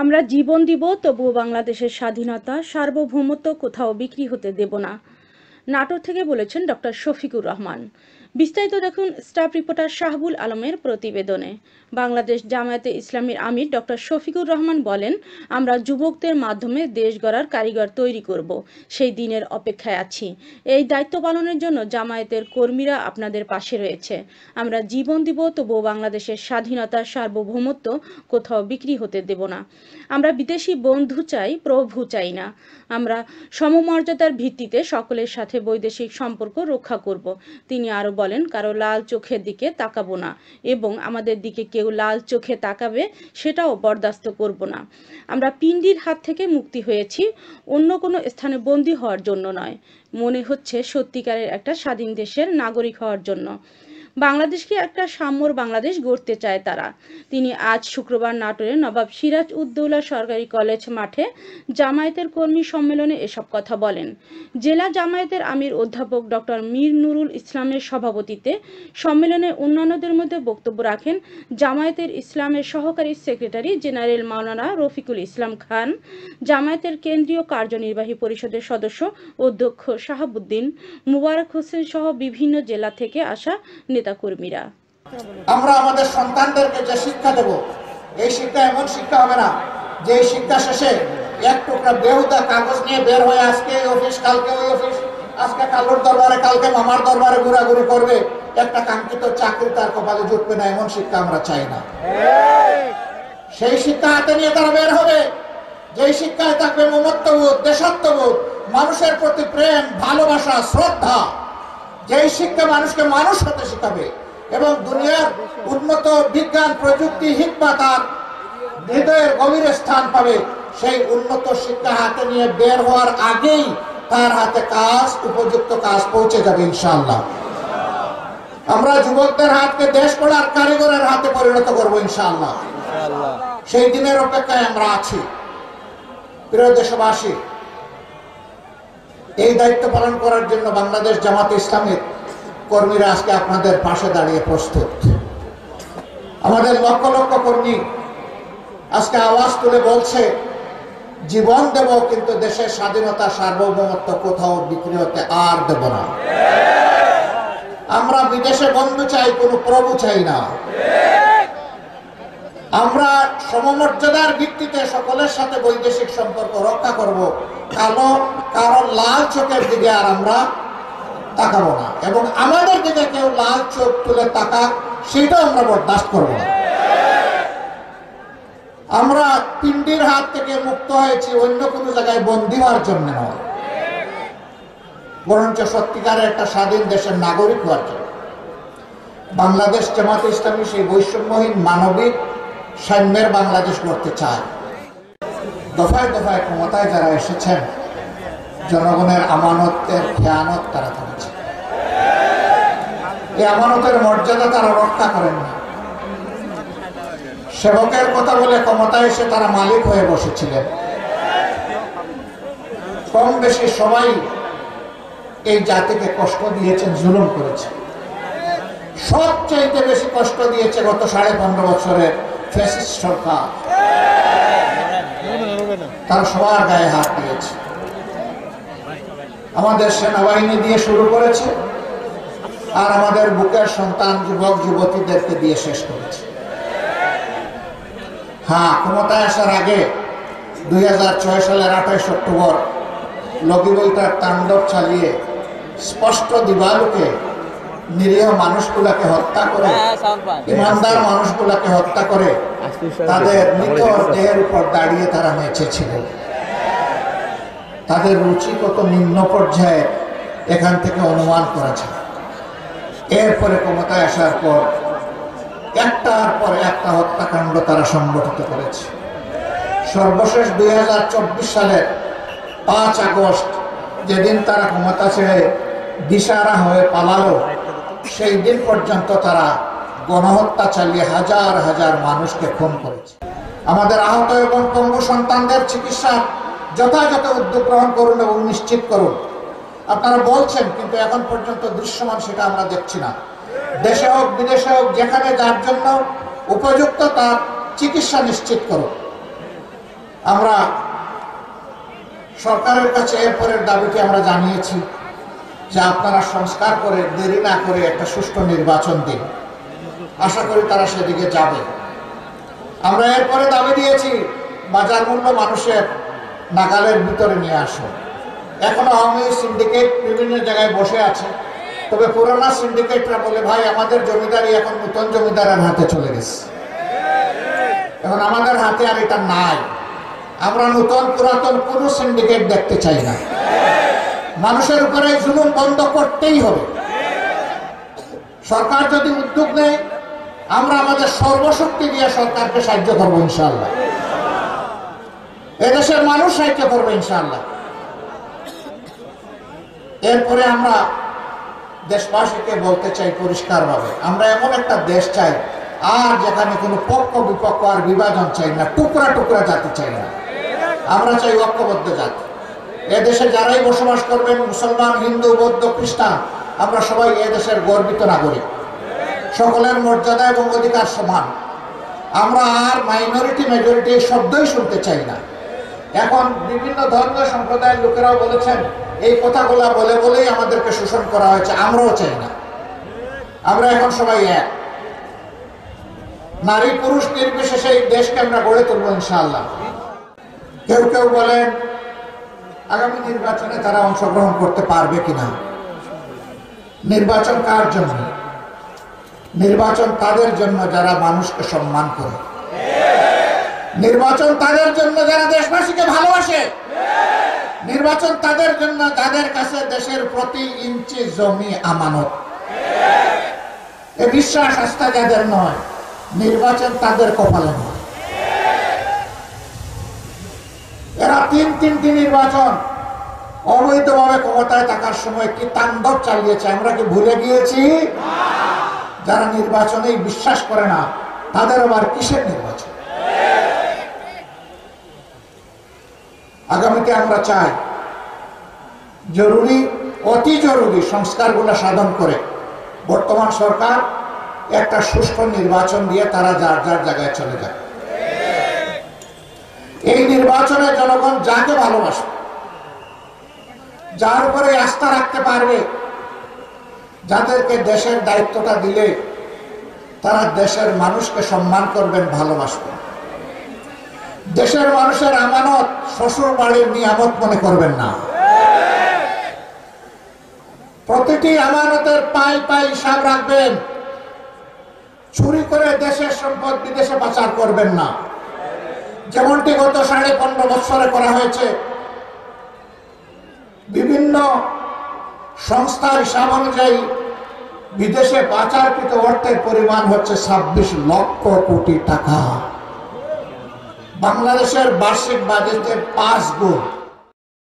আমরা জীবন দিব, তবুও বাংলাদেশের স্বাধীনতা সার্বভৌমত্ব কোথাও বিক্রি হতে দেব না। নাটোর থেকে বলেছেন ডক্টর শফিকুর রহমান। বিস্তারিত দেখুন স্টাফ রিপোর্টার শাহবুল আলমের প্রতিবেদনে। বাংলাদেশ জামায়াতে ইসলামীর আমির ডক্টর শফিকুর রহমান বলেন, আমরা যুবকদের মাধ্যমে দেশ গড়ার কারিগর তৈরি করব, সেই দিনের অপেক্ষায় আছি। এই দায়িত্ব পালনের জন্য জামায়াতের কর্মীরা আপনাদের পাশে রয়েছে। আমরা জীবন দিব, তবুও বাংলাদেশের স্বাধীনতার সার্বভৌমত্ব কোথাও বিক্রি হতে দেব না। আমরা বিদেশি বন্ধু চাই, প্রভু চাই না। আমরা সমমর্যাদার ভিত্তিতে সকলের সাথে বৈদেশিক সম্পর্ক রক্ষা করব। তিনি আরো বলেন, কারো লাল চোখের দিকে তাকাবো না এবং আমাদের দিকে কেউ লাল চোখে তাকাবে সেটাও বরদাস্ত করব না। আমরা পিণ্ডির হাত থেকে মুক্তি হয়েছি, অন্য কোনো স্থানে বন্দী হওয়ার জন্য নয়। মনে হচ্ছে সত্যিকারের একটা স্বাধীন দেশের নাগরিক হওয়ার জন্য। বাংলাদেশকে একটা সাম্যর বাংলাদেশ গড়তে চায় তারা। তিনি আজ শুক্রবার নাটোরে নবাব সিরাজ উদ্দৌলা সরকারি কলেজ মাঠে জামায়াতের কর্মী সম্মেলনে এসব কথা বলেন। জেলা জামায়াতের আমির অধ্যাপক ডক্টর মীর নুরুল ইসলামের সভাপতিত্বে সম্মেলনে অন্যান্যদের মধ্যে বক্তব্য রাখেন জামায়াতের ইসলামের সহকারী সেক্রেটারি জেনারেল মাওলানা রফিকুল ইসলাম খান, জামায়াতের কেন্দ্রীয় কার্যনির্বাহী পরিষদের সদস্য অধ্যক্ষ শাহাবুদ্দিন মুবারক হোসেন সহ বিভিন্ন জেলা থেকে আসা নেতাকর্মীরা। আমরা আমাদের সন্তানদেরকে যে শিক্ষা দেব, এই শিক্ষা এমন শিক্ষা হবে না যে শিক্ষা শেষে এক টুকরা বেহুদা কাগজ নিয়ে বের হয়ে আজকে এই অফিস, কালকে ওই অফিস, আজকে কালুর দরবারে, কালকে মামার দরবারে ঘোরাঘুরি করবে, একটা কাঙ্ক্ষিত চাকরি তার কপালে জুটবে না, এমন শিক্ষা আমরা চাই না। সেই শিক্ষা হাতে নিয়ে তারা বের হবে, যেই শিক্ষায় থাকবে মমত্ববোধ, দেশাত্মবোধ, মানুষের প্রতি প্রেম, ভালোবাসা, শ্রদ্ধা, যেই শিক্ষা মানুষকে মানুষ হতে শিখাবে এবং দুনিয়ার উন্নত বিজ্ঞান, প্রযুক্তি, হিকমা তার হৃদয়ের গভীরে স্থান পাবে, সেই উন্নত শিক্ষা হাতে নিয়ে বের হওয়ার আগেই তার হাতে কাজ, উপযুক্ত কাজ পৌঁছে যাবে ইনশাআল্লাহ। আমরা যুবকদের হাতকে দেশ গড়ার কারিগরের হাতে পরিণত করবো ইনশাআল্লাহ। সেই দিনের অপেক্ষায় আমরা আছি। প্রিয় দেশবাসী, এই দায়িত্ব পালন করার জন্য বাংলাদেশ জামাত ইসলামীর কর্মীরা আজকে আপনাদের পাশে দাঁড়িয়ে প্রস্তুত। আমাদের লক্ষ লক্ষ কর্মী আজকে আওয়াজ তুলে বলছে, জীবন দেব কিন্তু দেশের স্বাধীনতা সার্বভৌমত্ব কোথাও বিক্রি হতে আর দেব না। আমরা বিদেশে বন্ধু চাই, কোনো প্রভু চাই না। আমরা সমমর্যাদার ভিত্তিতে সকলের সাথে বৈদেশিক সম্পর্ক রক্ষা করব। কারো লাল চোখের দিকে আর আমরা তাকাবো না, এবং আমাদের দিকে কেউ লাল চোখ তুলে তাকাক সেটাও আমরা বরদাস্ত করব না। আমরা পিণ্ডির হাত থেকে মুক্ত হয়েছি অন্য কোনো জায়গায় বন্দী হওয়ার জন্য নয়, বরঞ্চ সত্যিকারের একটা স্বাধীন দেশের নাগরিক হওয়ার জন্য। বাংলাদেশ জামাত ইসলামী সেই বৈষম্যহীন মানবিক সাম্যের বাংলাদেশ গড়তে চায়। দফায় দফায় ক্ষমতায় যারা এসেছেন, জনগণের আমানতের খেয়ানত তারা করেছে। এই আমানতের মর্যাদা তারা রক্ষা করেননি। সেবকের কথা বলে ক্ষমতায় এসে তারা মালিক হয়ে বসেছিলেন। কম বেশি সবাই এই জাতিকে কষ্ট দিয়েছেন, জুলুম করেছে। সবচাইতে বেশি কষ্ট দিয়েছে গত 15.5 বছরের ফ্যাসিস্ট সরকার। তারা সবার গায়ে হাত দিয়েছে। আমাদের সেনাবাহিনী দিয়ে শুরু করেছে, আর আমাদের বুকের সন্তান, যুবক যুবতীদেরকে দিয়ে শেষ করেছে। হ্যাঁ, ক্ষমতায় আসার আগে 2006 সালের 28 অক্টোবর লগিবইটার তাণ্ডব চালিয়ে স্পষ্ট দিবালোকে নিরীহ মানুষগুলাকে হত্যা করে, ইমানদার মানুষগুলাকে হত্যা করে তাদের মৃত দেহের উপর দাঁড়িয়ে তারা নেচেছিল। তাদের রুচি কত নিম্ন পর্যায়ে এখান থেকে অনুমান করা যায়। এরপরে ক্ষমতায় আসার পর একটার পর একটা হত্যাকাণ্ড তারা সংগঠিত করেছে। সর্বশেষ 2024 সালের 5 আগস্ট, যেদিন তারা ক্ষমতা ছেড়ে দিশাহারা হয়ে পালালো, সেই দিন পর্যন্ত তারা গণহত্যা চালিয়ে হাজার হাজার মানুষকে খুন করেছে। আমাদের আহত এবং পঙ্গু সন্তানদের চিকিৎসার যথাযথ উদ্যোগ গ্রহণ করুন এবং নিশ্চিত করুন। আপনারা বলছেন, কিন্তু এখন পর্যন্ত দৃশ্যমান সেটা আমরা দেখছি না। দেশে হোক বিদেশে হোক, যেখানে যার জন্য উপযুক্ত তার চিকিৎসা নিশ্চিত করুন। আমরা সরকারের কাছে এরপরের দাবিটি আমরা জানিয়েছি যে আপনারা সংস্কার করে দেরি না করে একটা সুষ্ঠু নির্বাচন দিন। আশা করি তারা সেদিকে যাবে। আমরা এরপরে দাবি দিয়েছি বাজার মূল্য মানুষের নাগালের ভিতরে নিয়ে আসুন। এখনো আওয়ামী সিন্ডিকেট বিভিন্ন জায়গায় বসে আছে, তবে পুরোনো সিন্ডিকেটরা বলে ভাই আমাদের জমিদারি এখন নতুন জমিদারের হাতে চলে গেছে, এখন আমাদের হাতে আর এটা নাই। আমরা নতুন পুরাতন কোন সিন্ডিকেট দেখতে চাই না। মানুষের উপরে জুলুম বন্ধ করতেই হবে। সরকার যদি উদ্যোগ নেয় আমরা আমাদের সর্বশক্তি দিয়ে সরকারকে সাহায্য করবো ইনশাআল্লাহ। এদেশের মানুষ সাহায্য করবে ইনশাআল্লাহ। এরপরে আমরা দেশবাসীকে বলতে চাই পরিষ্কারভাবে, আমরা এমন একটা দেশ চাই আর যেখানে কোনো পক্ষ বিপক্ষ আর বিভাজন চাই না, টুকরা টুকরা জাতি চাই না। আমরা চাই ঐক্যবদ্ধ জাতি। এদেশে যারাই বসবাস করবেন, মুসলমান, হিন্দু, বৌদ্ধ, খ্রিস্টান, আমরা সবাই এদেশের গর্বিত নাগরিক। সকলের মর্যাদা এবং অধিকার সমান। আমরা আর মাইনরিটি মেজরিটি এই শব্দই শুনতে চাই না। এখন বিভিন্ন ধর্মীয় সম্প্রদায়ের লোকেরাও বলেছেন এই কথাগুলা বলে বলেই আমাদেরকে শোষণ করা হয়েছে, আমরাও চাই না। আমরা এখন সবাই এক, নারী পুরুষ নির্বিশেষে এই দেশকে আমরা গড়ে তুলবো ইনশাআল্লাহ। কেউ কেউ বলেন আগামী নির্বাচনে তারা অংশগ্রহণ করতে পারবে কিনা। নির্বাচন কার জন্য? নির্বাচন তাদের জন্য যারা মানুষকে সম্মান করে। নির্বাচন তাদের জন্য যারা দেশবাসীকে ভালোবাসে। নির্বাচন তাদের জন্য যাদের কাছে দেশের প্রতি ইঞ্চি জমি আমানত। এ বিশ্বাস আস্থা যাদের নয়, নির্বাচন তাদের কপালে নয়। এরা তিনটি নির্বাচন অবৈধভাবে ক্ষমতায় থাকার সময় কি তাণ্ডব চালিয়েছে আমরা কি ভুলে গিয়েছি? যারা নির্বাচনেই বিশ্বাস করে না তাদের আবার কিসের নির্বাচন? আগামীতে আমরা চাই জরুরি, অতি জরুরি সংস্কারগুলো সাধন করে বর্তমান সরকার একটা সুষ্ঠু নির্বাচন দিয়ে তারা যার যার জায়গায় চলে যায়। এই নির্বাচনে জনগণ যাকে ভালোবাসে, যার উপরে আস্থা রাখতে পারবে, যাদেরকে দেশের দায়িত্বটা দিলে তারা দেশের মানুষকে সম্মান করবেন, ভালোবাসবেন। দেশের মানুষের আমানত শ্বশুর বাড়ির নিয়ামত মনে করবেন না। প্রতিটি আমানতের পাই পাই হিসাব রাখবেন। চুরি করে দেশের সম্পদ বিদেশে পাচার করবেন না, যেমনটি গত 15.5 বছরে করা হয়েছে। বিভিন্ন সংস্থার হিসাব অনুযায়ী বিদেশে পাচারকৃত অর্থের পরিমাণ হচ্ছে 26 লক্ষ কোটি টাকা। বাংলাদেশের বার্ষিক বাজেটের 5 গুণ।